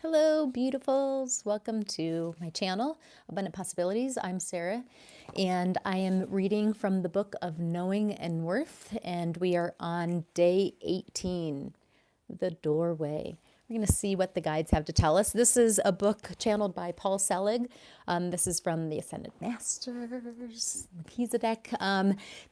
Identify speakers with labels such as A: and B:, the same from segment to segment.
A: Hello, beautifuls. Welcome to my channel, Abundant Possibilities. I'm Sarah, and I am reading from the book of Knowing and Worth, and we are on day 18, The Doorway. We're going to see what the guides have to tell us. This is a book channeled by Paul Selig. This is from the Ascended Masters, Melchizedek.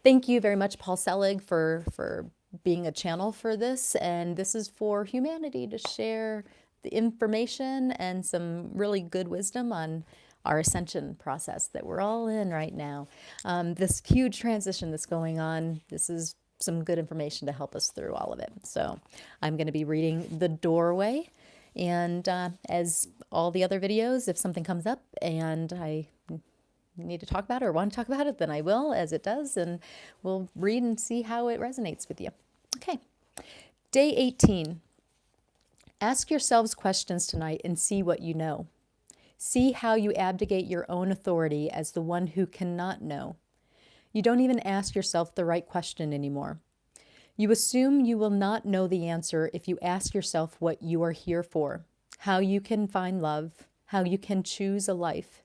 A: Thank you very much, Paul Selig, for being a channel for this. And this is for humanity to share the information and some really good wisdom on our ascension process that we're all in right now. This huge transition that's going on, this is some good information to help us through all of it. So I'm going to be reading The Doorway. And as all the other videos, if something comes up and I need to talk about it or want to talk about it, then I will, as it does, and we'll read and see how it resonates with you. Okay. Day 18. Ask yourselves questions tonight and see what you know. See how you abdicate your own authority as the one who cannot know. You don't even ask yourself the right question anymore. You assume you will not know the answer if you ask yourself what you are here for, how you can find love, how you can choose a life.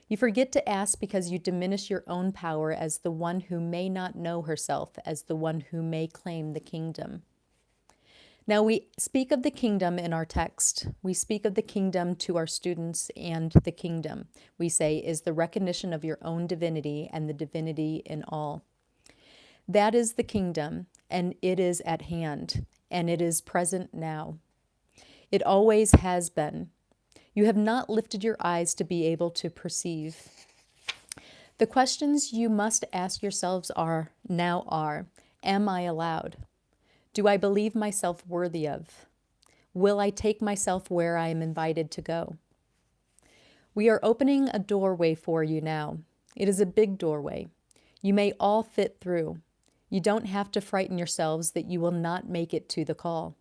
A: You forget to ask because you diminish your own power as the one who may not know herself, as the one who may claim the kingdom. Now we speak of the kingdom in our text. We speak of the kingdom to our students, and the kingdom, we say, is the recognition of your own divinity and the divinity in all. That is the kingdom, and it is at hand, and it is present now. It always has been. You have not lifted your eyes to be able to perceive. The questions you must ask yourselves are, am I allowed? Do I believe myself worthy of? Will I take myself where I am invited to go? We are opening a doorway for you now. It is a big doorway. You may all fit through. You don't have to frighten yourselves that you will not make it to the call.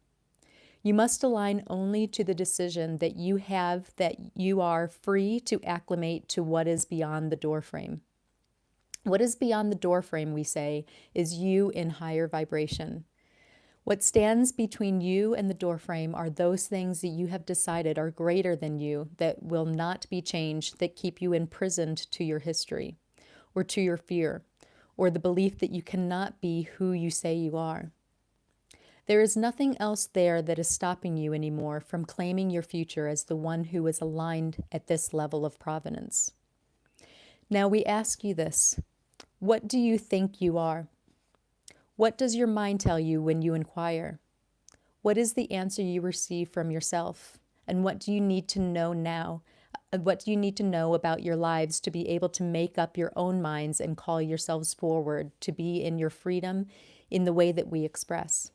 A: You must align only to the decision that you have that you are free to acclimate to what is beyond the doorframe. What is beyond the doorframe, we say, is you in higher vibration. What stands between you and the doorframe are those things that you have decided are greater than you, that will not be changed, that keep you imprisoned to your history, or to your fear, or the belief that you cannot be who you say you are. There is nothing else there that is stopping you anymore from claiming your future as the one who is aligned at this level of provenance. Now we ask you this: what do you think you are? What does your mind tell you when you inquire? What is the answer you receive from yourself? And what do you need to know now? What do you need to know about your lives to be able to make up your own minds and call yourselves forward to be in your freedom in the way that we express?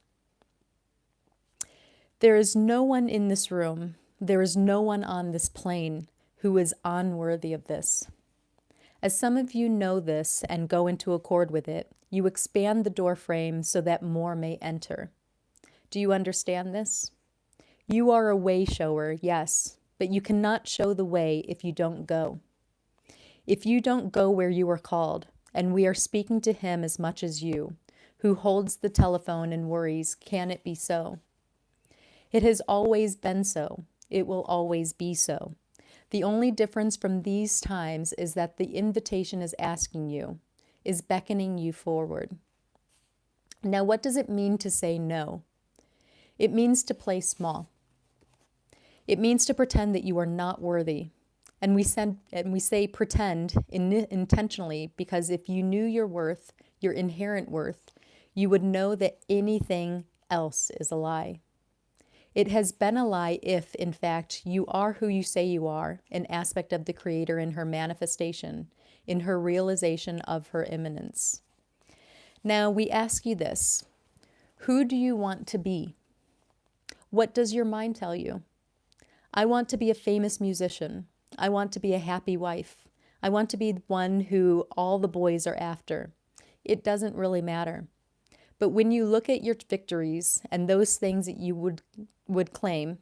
A: There is no one in this room, there is no one on this plane who is unworthy of this. As some of you know this and go into accord with it, you expand the doorframe so that more may enter. Do you understand this? You are a way shower, yes, but you cannot show the way if you don't go. If you don't go where you are called, and we are speaking to him as much as you, who holds the telephone and worries, can it be so? It has always been so. It will always be so. The only difference from these times is that the invitation is asking you, is beckoning you forward. Now, what does it mean to say no? It means to play small. It means to pretend that you are not worthy. And we say pretend intentionally because if you knew your worth, your inherent worth, you would know that anything else is a lie. It has been a lie if, in fact, you are who you say you are, an aspect of the Creator in her manifestation, in her realization of her immanence. Now, we ask you this: who do you want to be? What does your mind tell you? I want to be a famous musician. I want to be a happy wife. I want to be one who all the boys are after. It doesn't really matter. But when you look at your victories and those things that you would claim,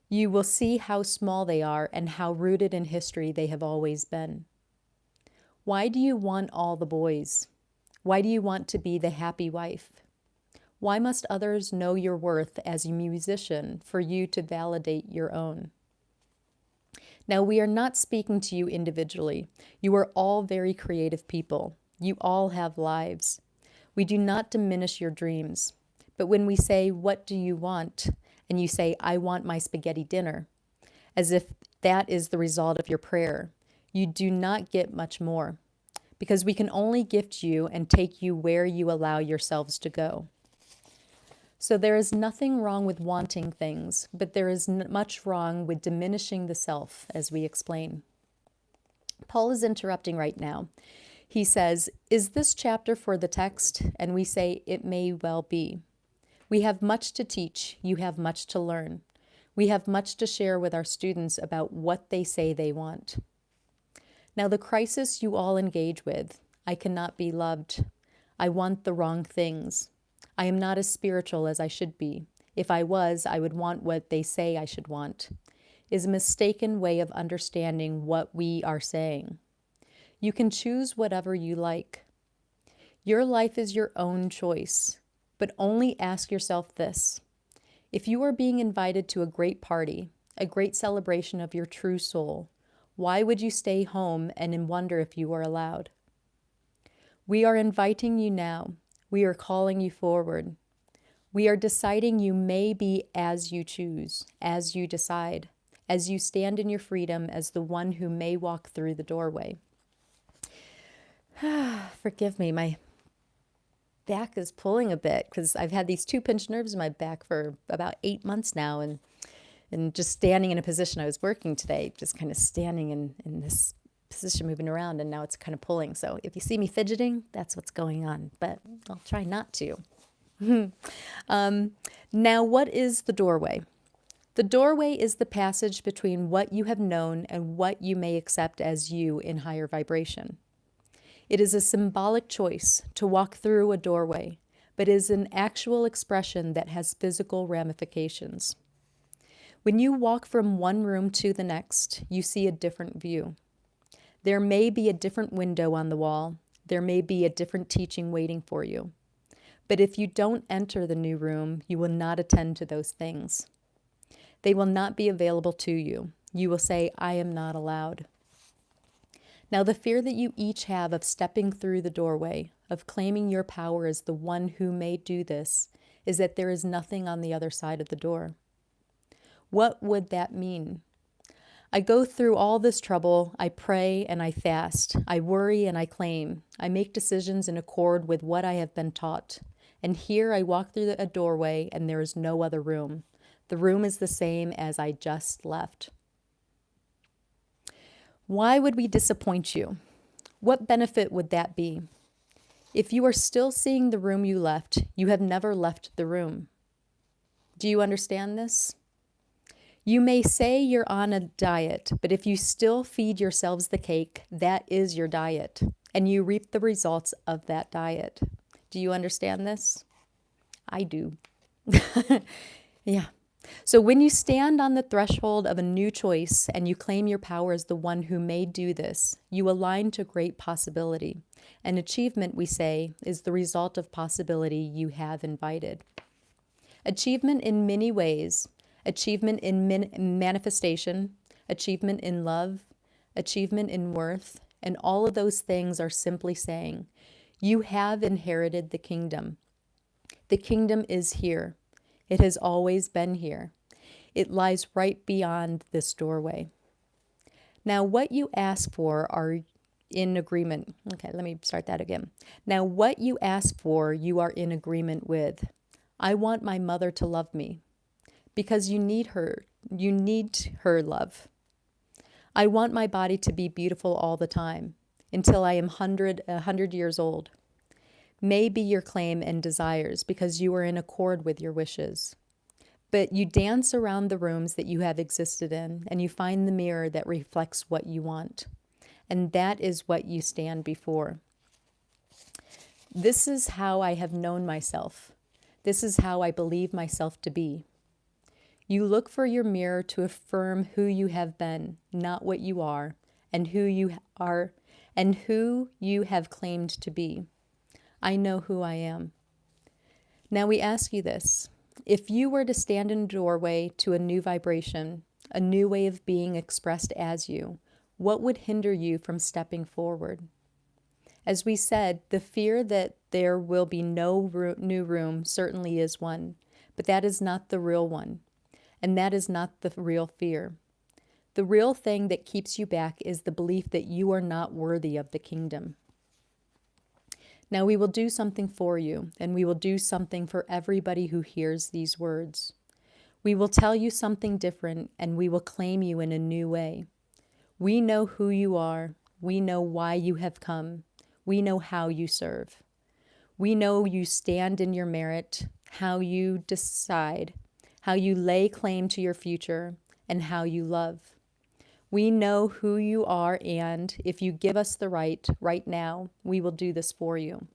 A: you will see how small they are and how rooted in history they have always been. Why do you want all the boys? Why do you want to be the happy wife? Why must others know your worth as a musician for you to validate your own? Now, we are not speaking to you individually. You are all very creative people. You all have lives. We do not diminish your dreams. But when we say, "What do you want?" and you say, "I want my spaghetti dinner," as if that is the result of your prayer, you do not get much more, because we can only gift you and take you where you allow yourselves to go. So there is nothing wrong with wanting things, but there is much wrong with diminishing the self, as we explain. Paul is interrupting right now. He says, "Is this chapter for the text?" And we say, "It may well be." We have much to teach. You have much to learn. We have much to share with our students about what they say they want. Now, the crisis you all engage with: I cannot be loved. I want the wrong things. I am not as spiritual as I should be. If I was, I would want what they say I should want, is a mistaken way of understanding what we are saying. You can choose whatever you like. Your life is your own choice, but only ask yourself this. If you are being invited to a great party, a great celebration of your true soul, why would you stay home and wonder if you are allowed? We are inviting you now. We are calling you forward. We are deciding you may be as you choose, as you decide, as you stand in your freedom as the one who may walk through the doorway. Forgive me, my back is pulling a bit because I've had these two pinched nerves in my back for about 8 months now, and just standing in a position I was working today, just kind of standing in this position, moving around, and now it's kind of pulling. So if you see me fidgeting, that's what's going on, but I'll try not to. Now, what is the doorway? The doorway is the passage between what you have known and what you may accept as you in higher vibration. It is a symbolic choice to walk through a doorway, but is an actual expression that has physical ramifications. When you walk from one room to the next, you see a different view. There may be a different window on the wall. There may be a different teaching waiting for you. But if you don't enter the new room, you will not attend to those things. They will not be available to you. You will say, "I am not allowed." Now, the fear that you each have of stepping through the doorway, of claiming your power as the one who may do this, is that there is nothing on the other side of the door. What would that mean? I go through all this trouble. I pray and I fast. I worry and I claim. I make decisions in accord with what I have been taught. And here I walk through a doorway and there is no other room. The room is the same as I just left. Why would we disappoint you? What benefit would that be? If you are still seeing the room you left, you have never left the room. Do you understand this? You may say you're on a diet, but if you still feed yourselves the cake, that is your diet, and you reap the results of that diet. Do you understand this? I do. Yeah. So when you stand on the threshold of a new choice and you claim your power as the one who may do this, you align to great possibility. And achievement, we say, is the result of possibility you have invited. Achievement in many ways. Achievement in manifestation, achievement in love, achievement in worth, and all of those things are simply saying, you have inherited the kingdom. The kingdom is here. It has always been here. It lies right beyond this doorway. Now, what you ask for are in agreement. Okay, let me start that again. Now, what you ask for, you are in agreement with. I want my mother to love me. Because you need her love. I want my body to be beautiful all the time, until I am 100 years old. May be your claim and desires, because you are in accord with your wishes. But you dance around the rooms that you have existed in, and you find the mirror that reflects what you want. And that is what you stand before. This is how I have known myself. This is how I believe myself to be. You look for your mirror to affirm who you have been, not what you are, and who you have claimed to be. I know who I am. Now we ask you this. If you were to stand in a doorway to a new vibration, a new way of being expressed as you, what would hinder you from stepping forward? As we said, the fear that there will be no new room certainly is one, but that is not the real one, and that is not the real fear. The real thing that keeps you back is the belief that you are not worthy of the kingdom. Now we will do something for you, and we will do something for everybody who hears these words. We will tell you something different, and we will claim you in a new way. We know who you are. We know why you have come. We know how you serve. We know you stand in your merit, how you decide, how you lay claim to your future, and how you love. We know who you are, and if you give us the right now, we will do this for you.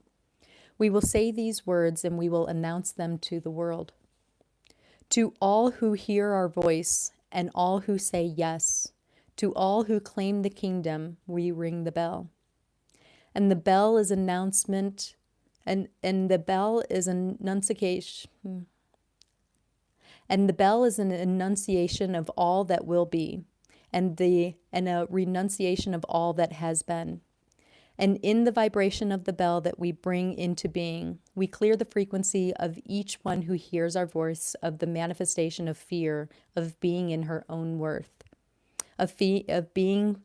A: We will say these words and we will announce them to the world. To all who hear our voice and all who say yes, to all who claim the kingdom, we ring the bell. And the bell is announcement, and the bell is enunciation. And the bell is an enunciation of all that will be, and a renunciation of all that has been. And in the vibration of the bell that we bring into being, we clear the frequency of each one who hears our voice of the manifestation of fear of being in her own worth, of fearing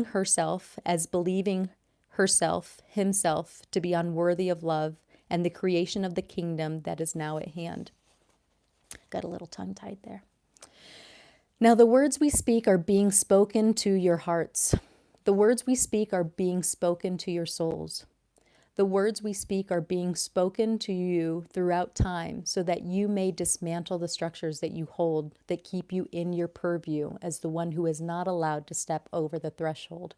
A: herself as believing herself, himself, to be unworthy of love and the creation of the kingdom that is now at hand. Got a little tongue-tied there. Now the words we speak are being spoken to your hearts. The words we speak are being spoken to your souls. The words we speak are being spoken to you throughout time so that you may dismantle the structures that you hold that keep you in your purview as the one who is not allowed to step over the threshold.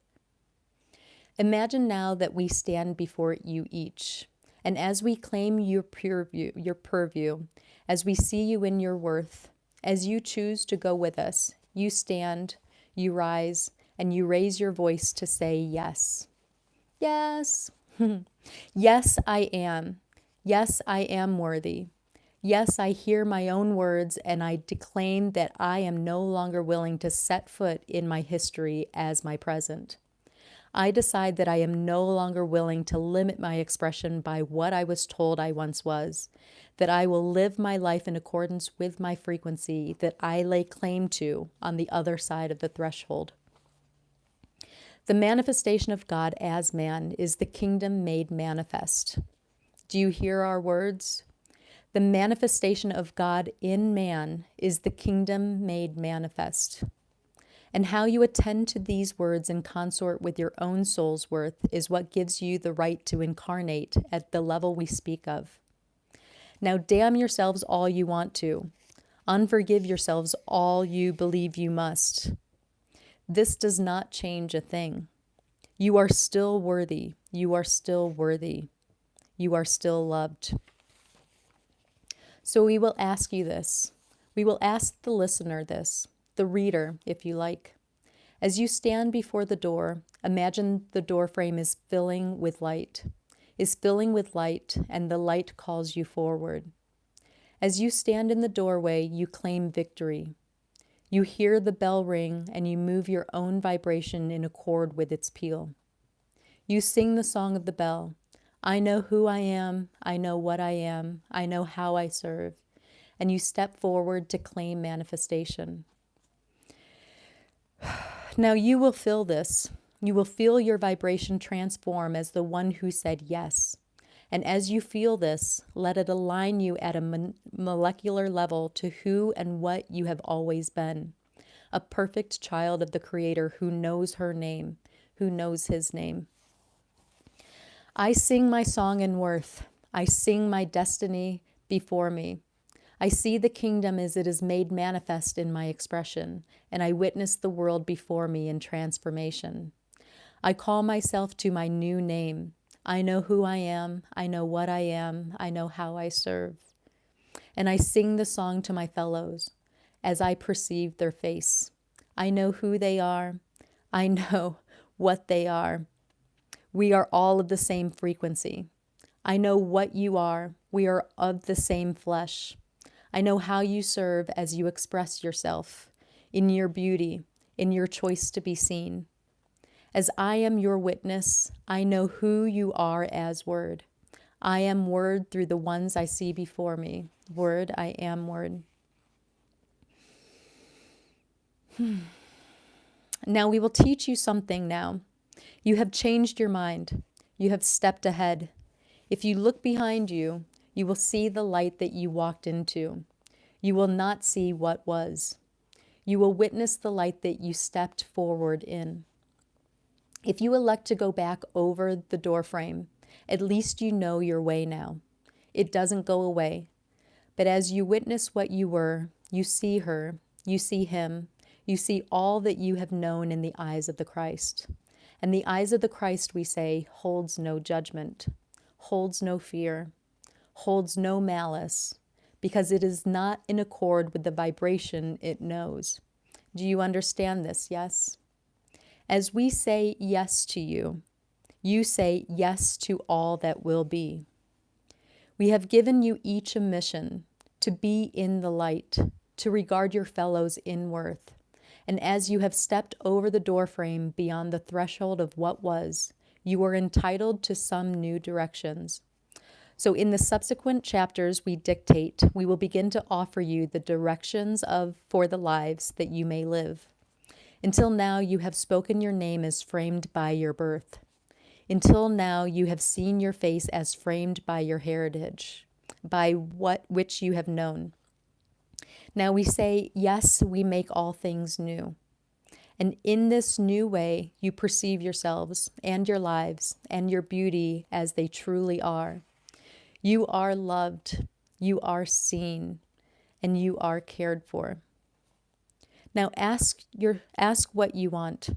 A: Imagine now that we stand before you each, and as we claim your purview, as we see you in your worth, as you choose to go with us, you stand, you rise, and you raise your voice to say yes. Yes. Yes, I am. Yes, I am worthy. Yes, I hear my own words, and I declaim that I am no longer willing to set foot in my history as my present. I decide that I am no longer willing to limit my expression by what I was told I once was, that I will live my life in accordance with my frequency that I lay claim to on the other side of the threshold. The manifestation of God as man is the kingdom made manifest. Do you hear our words? The manifestation of God in man is the kingdom made manifest. And how you attend to these words in consort with your own soul's worth is what gives you the right to incarnate at the level we speak of. Now damn yourselves all you want to. Unforgive yourselves all you believe you must. This does not change a thing. You are still worthy. You are still worthy. You are still loved. So we will ask you this. We will ask the listener this, the reader, if you like. As you stand before the door, imagine the door frame is filling with light, and the light calls you forward. As you stand in the doorway, you claim victory. You hear the bell ring and you move your own vibration in accord with its peal. You sing the song of the bell. I know who I am, I know what I am, I know how I serve. And you step forward to claim manifestation. Now you will feel this. You will feel your vibration transform as the one who said yes. And as you feel this, let it align you at a molecular level to who and what you have always been. A perfect child of the Creator who knows her name, who knows his name. I sing my song in worth. I sing my destiny before me. I see the kingdom as it is made manifest in my expression, and I witness the world before me in transformation. I call myself to my new name. I know who I am, I know what I am, I know how I serve. And I sing the song to my fellows as I perceive their face. I know who they are, I know what they are. We are all of the same frequency. I know what you are. We are of the same flesh. I know how you serve as you express yourself, in your beauty, in your choice to be seen. As I am your witness, I know who you are as Word. I am Word through the ones I see before me. Word, I am Word. Now we will teach you something now. You have changed your mind. You have stepped ahead. If you look behind you, you will see the light that you walked into. You will not see what was. You will witness the light that you stepped forward in. If you elect to go back over the doorframe, at least you know your way now. It doesn't go away. But as you witness what you were, you see her, you see him, you see all that you have known in the eyes of the Christ. And the eyes of the Christ, we say, holds no judgment, holds no fear, holds no malice, because it is not in accord with the vibration it knows. Do you understand this? Yes? As we say yes to you, you say yes to all that will be. We have given you each a mission to be in the light, to regard your fellows in worth. And as you have stepped over the doorframe beyond the threshold of what was, you are entitled to some new directions. So in the subsequent chapters we dictate, we will begin to offer you the directions for the lives that you may live. Until now, you have spoken your name as framed by your birth. Until now, you have seen your face as framed by your heritage, by which you have known. Now we say, yes, we make all things new. And in this new way, you perceive yourselves and your lives and your beauty as they truly are. You are loved, you are seen, and you are cared for. Now ask what you want.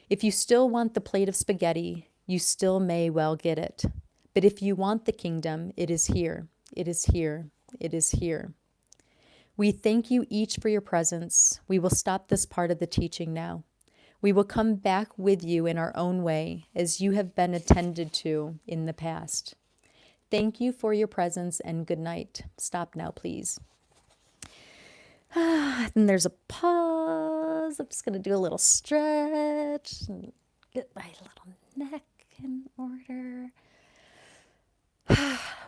A: If you still want the plate of spaghetti, you still may well get it. But if you want the kingdom, it is here, it is here, it is here. We thank you each for your presence. We will stop this part of the teaching now. We will come back with you in our own way, as you have been attended to in the past. Thank you for your presence and good night. Stop now, please. And there's a pause. I'm just going to do a little stretch and get my little neck in order.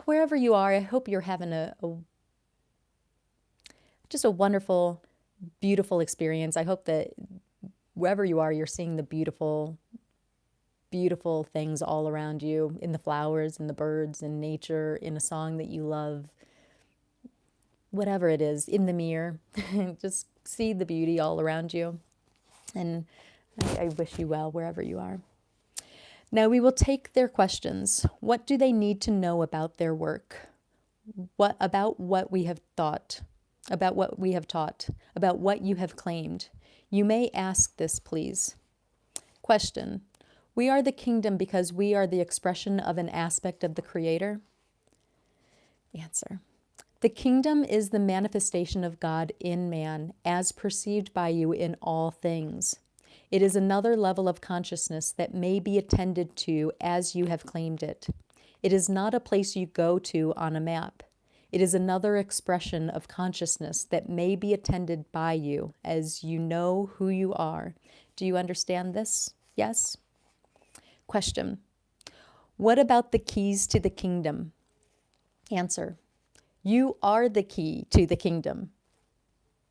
A: Wherever you are, I hope you're having just a wonderful, beautiful experience. I hope that wherever you are, you're seeing the beautiful, beautiful things all around you, in the flowers, in the birds, in nature, in a song that you love, whatever it is, in the mirror. Just see the beauty all around you. And I wish you well wherever you are. Now we will take their questions. What do they need to know about their work? About what we have thought? About what we have taught? About what you have claimed? You may ask this, please. Question. We are the kingdom because we are the expression of an aspect of the Creator? Answer. The kingdom is the manifestation of God in man, as perceived by you in all things. It is another level of consciousness that may be attended to as you have claimed it. It is not a place you go to on a map. It is another expression of consciousness that may be attended by you as you know who you are. Do you understand this? Yes? Question. What about the keys to the kingdom? Answer. You are the key to the kingdom.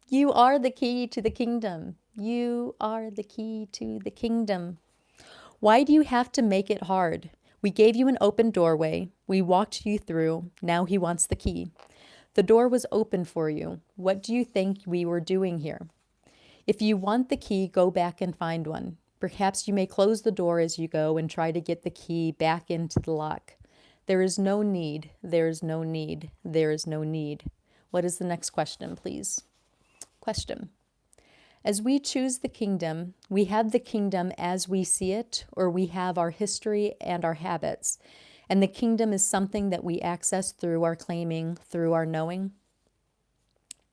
A: You are the key to the kingdom. You are the key to the kingdom. Why do you have to make it hard? We gave you an open doorway. We walked you through. Now he wants the key. The door was open for you. What do you think we were doing here? If you want the key, go back and find one. Perhaps you may close the door as you go and try to get the key back into the lock. There is no need. There is no need. There is no need. What is the next question, please? Question. As we choose the kingdom, we have the kingdom as we see it, or we have our history and our habits. And the kingdom is something that we access through our claiming, through our knowing?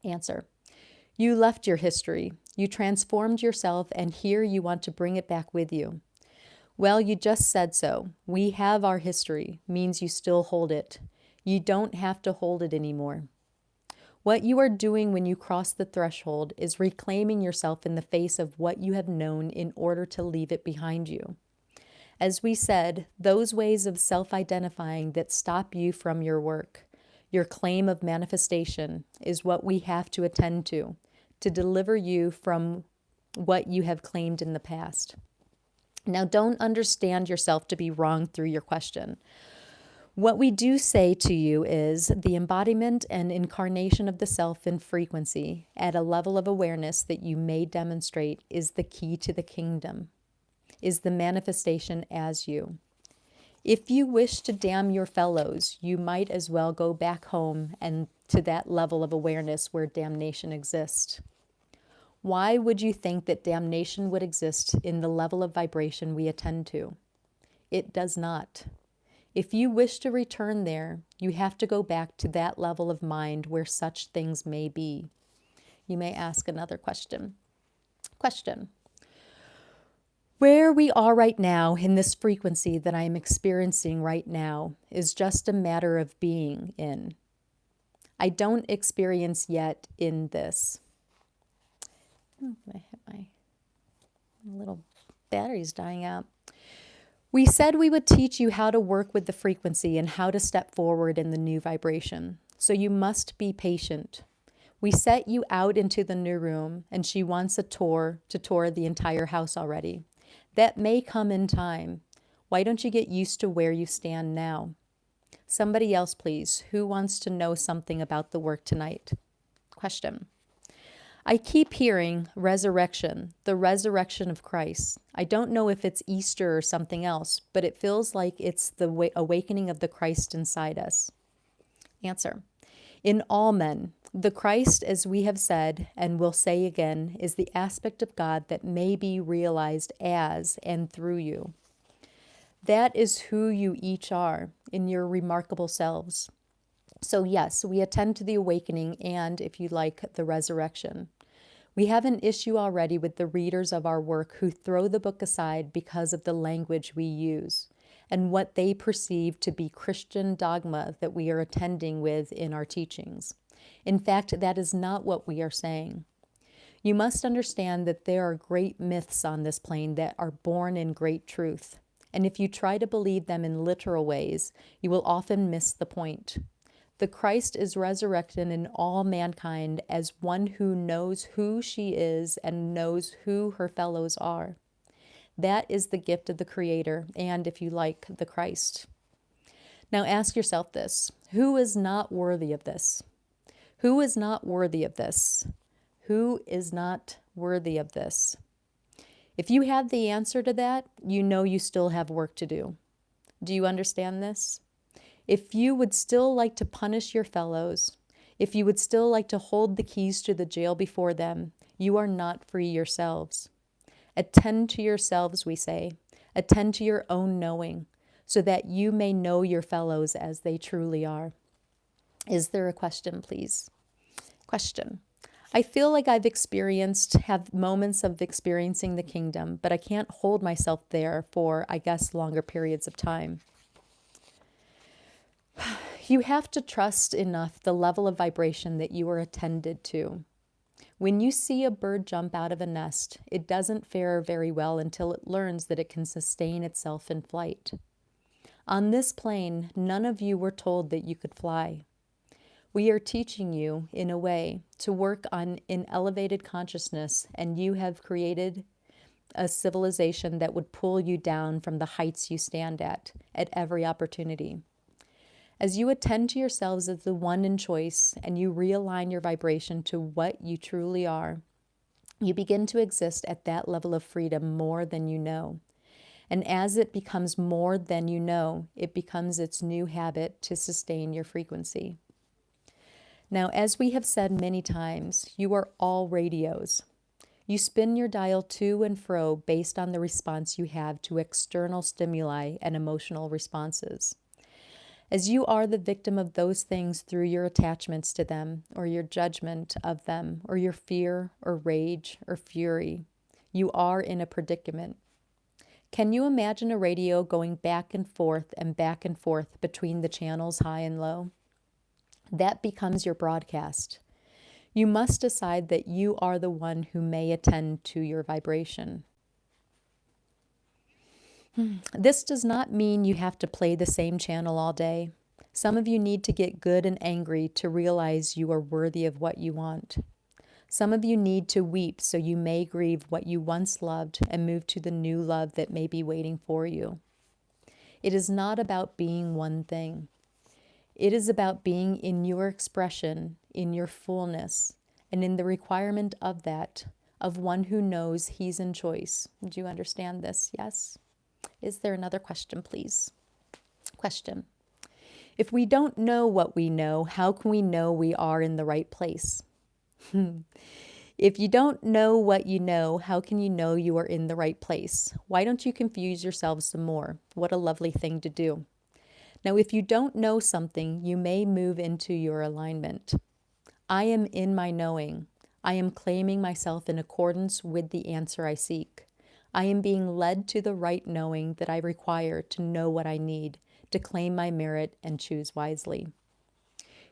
A: Answer. You left your history. You transformed yourself, and here you want to bring it back with you. Well, you just said so. We have our history, means you still hold it. You don't have to hold it anymore. What you are doing when you cross the threshold is reclaiming yourself in the face of what you have known in order to leave it behind you. As we said, those ways of self-identifying that stop you from your work, your claim of manifestation, is what we have to attend to deliver you from what you have claimed in the past. Now, don't understand yourself to be wrong through your question. What we do say to you is the embodiment and incarnation of the self in frequency at a level of awareness that you may demonstrate is the key to the kingdom, is the manifestation as you. If you wish to damn your fellows, you might as well go back home and to that level of awareness where damnation exists. Why would you think that damnation would exist in the level of vibration we attend to? It does not. If you wish to return there, you have to go back to that level of mind where such things may be. You may ask another question. Where we are right now in this frequency that I am experiencing right now is just a matter of being in. I don't experience yet in this. My little battery's dying out. We said we would teach you how to work with the frequency and how to step forward in the new vibration. So you must be patient. We set you out into the new room, and she wants to tour the entire house already. That may come in time. Why don't you get used to where you stand now? Somebody else, please. Who wants to know something about the work tonight? Question. I keep hearing resurrection, the resurrection of Christ. I don't know if it's Easter or something else, but it feels like it's the awakening of the Christ inside us. Answer. In all men, the Christ, as we have said and will say again, is the aspect of God that may be realized as and through you. That is who you each are in your remarkable selves. So yes, we attend to the awakening and, if you like, the resurrection. We have an issue already with the readers of our work who throw the book aside because of the language we use and what they perceive to be Christian dogma that we are attending with in our teachings. In fact, that is not what we are saying. You must understand that there are great myths on this plane that are born in great truth. And if you try to believe them in literal ways, you will often miss the point. The Christ is resurrected in all mankind as one who knows who she is and knows who her fellows are. That is the gift of the Creator and, if you like, the Christ. Now ask yourself this. Who is not worthy of this? Who is not worthy of this? Who is not worthy of this? If you have the answer to that, you know you still have work to do. Do you understand this? If you would still like to punish your fellows, if you would still like to hold the keys to the jail before them, you are not free yourselves. Attend to yourselves, we say. Attend to your own knowing, so that you may know your fellows as they truly are. Is there a question, please? Question. I feel like have moments of experiencing the kingdom, but I can't hold myself there for, I guess, longer periods of time. You have to trust enough the level of vibration that you are attended to. When you see a bird jump out of a nest, it doesn't fare very well until it learns that it can sustain itself in flight. On this plane, none of you were told that you could fly. We are teaching you, in a way, to work on an elevated consciousness, and you have created a civilization that would pull you down from the heights you stand at every opportunity. As you attend to yourselves as the one in choice and you realign your vibration to what you truly are, you begin to exist at that level of freedom more than you know. And as it becomes more than you know, it becomes its new habit to sustain your frequency. Now, as we have said many times, you are all radios. You spin your dial to and fro based on the response you have to external stimuli and emotional responses. As you are the victim of those things through your attachments to them, or your judgment of them, or your fear, or rage, or fury, you are in a predicament. Can you imagine a radio going back and forth between the channels high and low? That becomes your broadcast. You must decide that you are the one who may attend to your vibration. This does not mean you have to play the same channel all day. Some of you need to get good and angry to realize you are worthy of what you want. Some of you need to weep so you may grieve what you once loved and move to the new love that may be waiting for you. It is not about being one thing. It is about being in your expression, in your fullness, and in the requirement of that, of one who knows he's in choice. Do you understand this? Yes? Is there another question, please? Question. If we don't know what we know, how can we know we are in the right place? If you don't know what you know, how can you know you are in the right place? Why don't you confuse yourselves some more? What a lovely thing to do. Now, if you don't know something, you may move into your alignment. I am in my knowing. I am claiming myself in accordance with the answer I seek. I am being led to the right knowing that I require to know what I need, to claim my merit and choose wisely.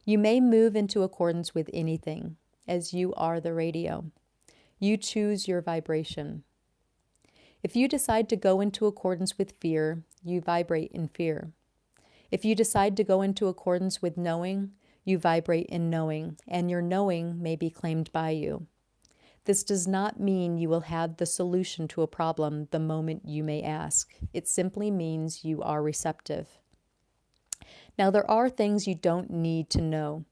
A: You may move into accordance with anything, as you are the radio. You choose your vibration. If you decide to go into accordance with fear, you vibrate in fear. If you decide to go into accordance with knowing, you vibrate in knowing, and your knowing may be claimed by you. This does not mean you will have the solution to a problem the moment you may ask. It simply means you are receptive. Now, there are things you don't need to know.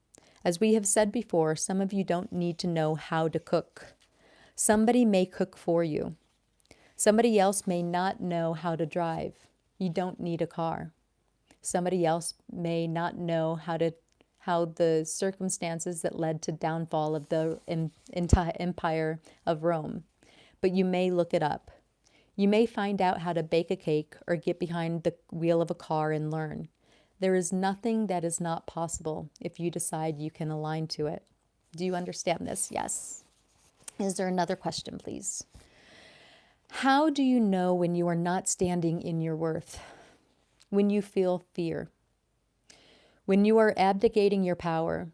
A: As we have said before, some of you don't need to know how to cook. Somebody may cook for you. Somebody else may not know how to drive. You don't need a car. Somebody else may not know how the circumstances that led to downfall of the entire empire of Rome. But you may look it up. You may find out how to bake a cake or get behind the wheel of a car and learn. There is nothing that is not possible if you decide you can align to it. Do you understand this? Yes. Is there another question, please? How do you know when you are not standing in your worth? When you feel fear, when you are abdicating your power,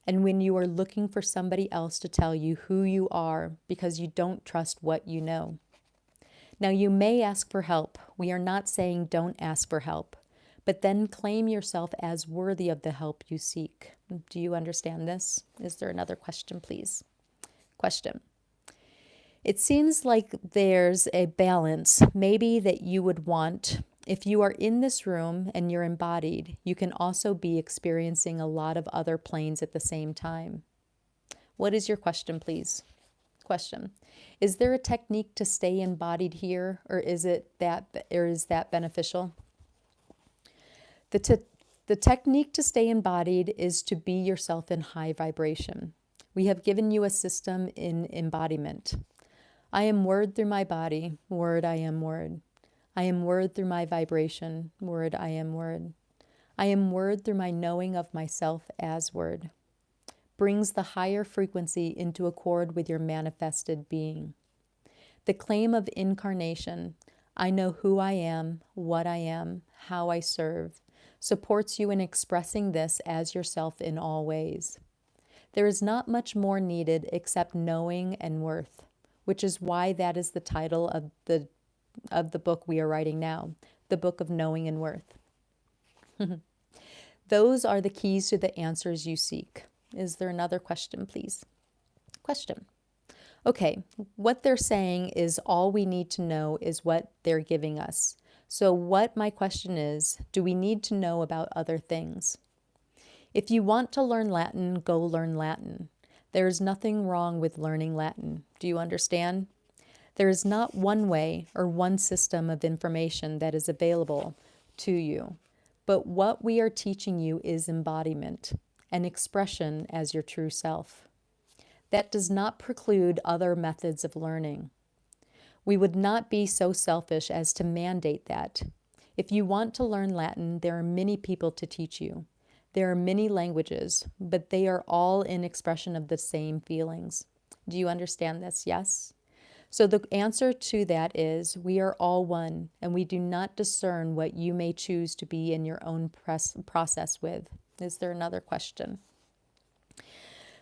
A: and when you are looking for somebody else to tell you who you are because you don't trust what you know. Now, you may ask for help. We are not saying don't ask for help, but then claim yourself as worthy of the help you seek. Do you understand this? Is there another question, please? Question. It seems like there's a balance maybe that you would want. If you are in this room and you're embodied, you can also be experiencing a lot of other planes at the same time. What is your question, please? Question. Is there a technique to stay embodied here, or is that beneficial? The technique to stay embodied is to be yourself in high vibration. We have given you a system in embodiment. I am word through my body, word I am word. I am word through my vibration, word I am word. I am word through my knowing of myself as word. Brings the higher frequency into accord with your manifested being. The claim of incarnation, I know who I am, what I am, how I serve, supports you in expressing this as yourself in all ways. There is not much more needed except knowing and worth, which is why that is the title of the book we are writing now, the Book of Knowing and Worth. Those are the keys to the answers you seek. Is there another question, please? Question. Okay, what they're saying is all we need to know is what they're giving us. So what my question is, do we need to know about other things? If you want to learn Latin, go learn Latin. There is nothing wrong with learning Latin. Do you understand? There is not one way or one system of information that is available to you. But what we are teaching you is embodiment, an expression as your true self. That does not preclude other methods of learning. We would not be so selfish as to mandate that. If you want to learn Latin, there are many people to teach you. There are many languages, but they are all in expression of the same feelings. Do you understand this? Yes? So the answer to that is we are all one, and we do not discern what you may choose to be in your own process with. Is there another question?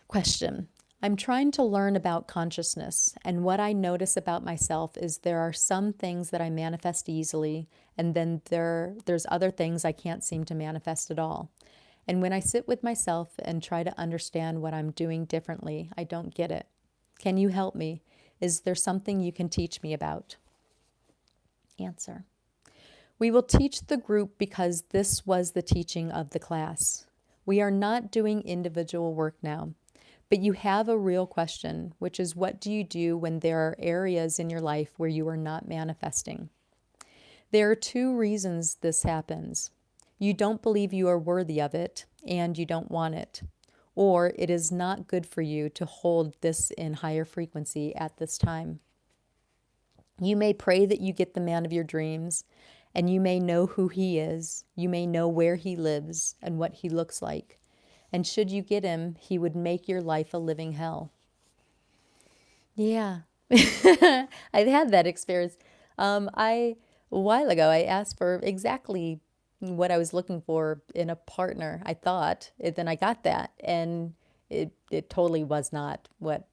A: Question. I'm trying to learn about consciousness, and what I notice about myself is there are some things that I manifest easily, and then there's other things I can't seem to manifest at all. And when I sit with myself and try to understand what I'm doing differently, I don't get it. Can you help me? Is there something you can teach me about? Answer. We will teach the group because this was the teaching of the class. We are not doing individual work now. But you have a real question, which is what do you do when there are areas in your life where you are not manifesting? There are two reasons this happens. You don't believe you are worthy of it, and you don't want it. Or it is not good for you to hold this in higher frequency at this time. You may pray that you get the man of your dreams, and you may know who he is. You may know where he lives and what he looks like. And should you get him, he would make your life a living hell. Yeah, I've had that experience. A while ago, I asked for exactly what I was looking for in a partner. I thought, then I got that, and it totally was not what,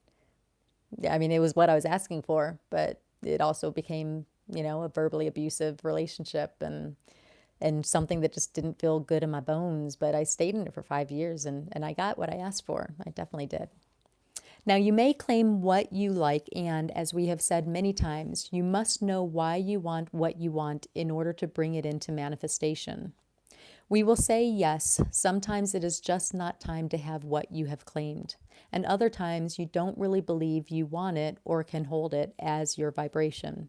A: I mean, it was what I was asking for, but it also became, a verbally abusive relationship and something that just didn't feel good in my bones. But I stayed in it for 5 years, and I got what I asked for. I definitely did. Now, you may claim what you like, and as we have said many times, you must know why you want what you want in order to bring it into manifestation. We will say yes, sometimes it is just not time to have what you have claimed, and other times you don't really believe you want it or can hold it as your vibration.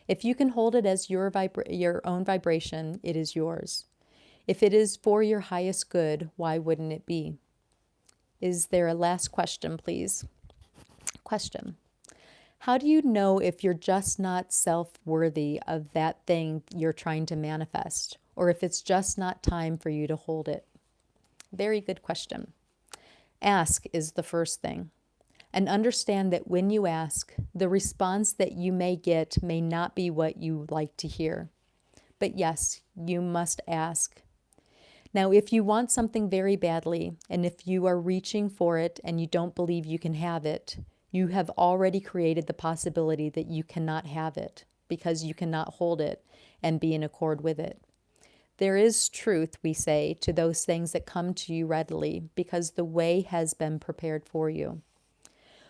A: If you can hold it as your own vibration, it is yours. If it is for your highest good, why wouldn't it be? Is there a last question, please? Question. How do you know if you're just not self-worthy of that thing you're trying to manifest, or if it's just not time for you to hold it? Very good question. Ask is the first thing. And understand that when you ask, the response that you may get may not be what you like to hear. But yes, you must ask. Now, if you want something very badly, and if you are reaching for it and you don't believe you can have it, you have already created the possibility that you cannot have it because you cannot hold it and be in accord with it. There is truth, we say, to those things that come to you readily because the way has been prepared for you.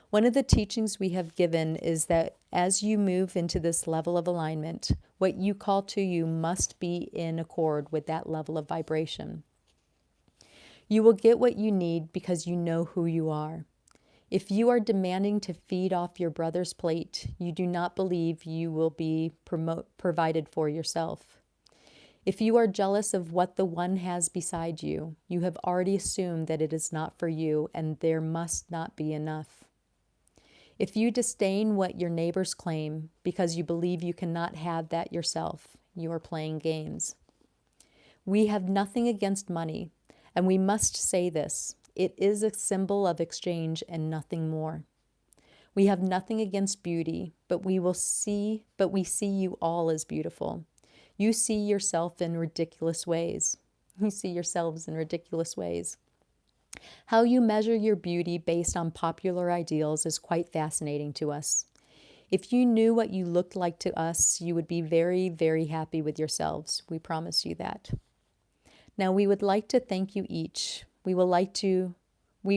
A: One of the teachings we have given is that as you move into this level of alignment, what you call to you must be in accord with that level of vibration. You will get what you need because you know who you are. If you are demanding to feed off your brother's plate, you do not believe you will be provided for yourself. If you are jealous of what the one has beside you, you have already assumed that it is not for you and there must not be enough. If you disdain what your neighbors claim because you believe you cannot have that yourself, you are playing games. We have nothing against money, and we must say this. It is a symbol of exchange and nothing more. We have nothing against beauty, but we see you all as beautiful. You see yourself in ridiculous ways. You see yourselves in ridiculous ways. How you measure your beauty based on popular ideals is quite fascinating to us. If you knew what you looked like to us, you would be very, very happy with yourselves. We promise you that. Now, we would like to thank you each. We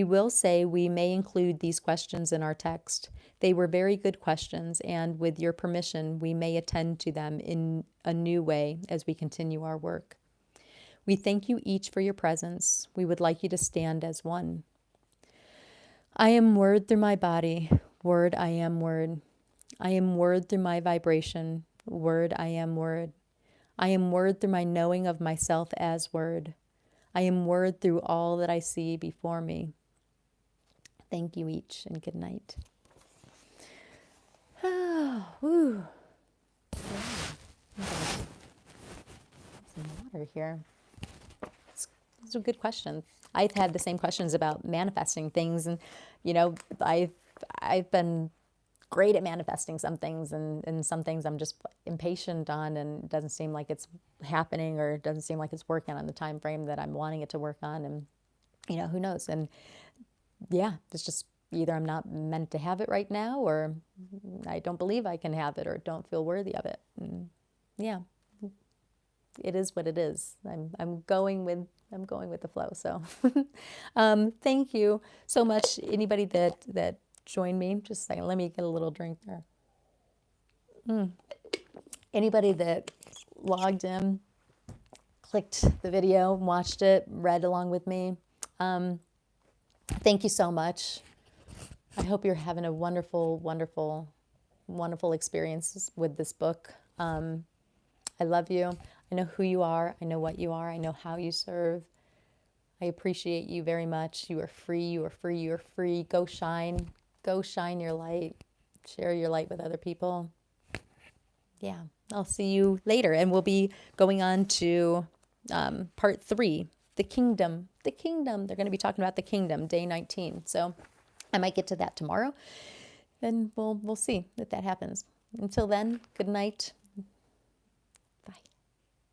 A: will say we may include these questions in our text. They were very good questions, and with your permission, we may attend to them in a new way as we continue our work. We thank you each for your presence. We would like you to stand as one. I am word through my body. Word, I am word. I am word through my vibration. Word, I am word. I am word through my knowing of myself as word. I am word through all that I see before me. Thank you each, and good night. Whew. Some water here. Those are good questions. I've had the same questions about manifesting things, and I've been great at manifesting some things, and some things I'm just impatient on, and it doesn't seem like it's happening, or it doesn't seem like it's working on the time frame that I'm wanting it to work on. And who knows? And yeah, it's just either I'm not meant to have it right now, or I don't believe I can have it, or don't feel worthy of it. And yeah, it is what it is. I'm going with the flow. So thank you so much. Anybody that joined me, just a second, let me get a little drink there. Anybody that logged in, clicked the video, watched it, read along with me, thank you so much. I hope you're having a wonderful, wonderful, wonderful experience with this book. I love you. I know who you are. I know what you are. I know how you serve. I appreciate you very much. You are free. You are free. You are free. Go shine. Go shine your light. Share your light with other people. Yeah, I'll see you later. And we'll be going on to part 3, the kingdom. The kingdom. They're going to be talking about the kingdom, day 19. So I might get to that tomorrow. And we'll see if that happens. Until then, good night.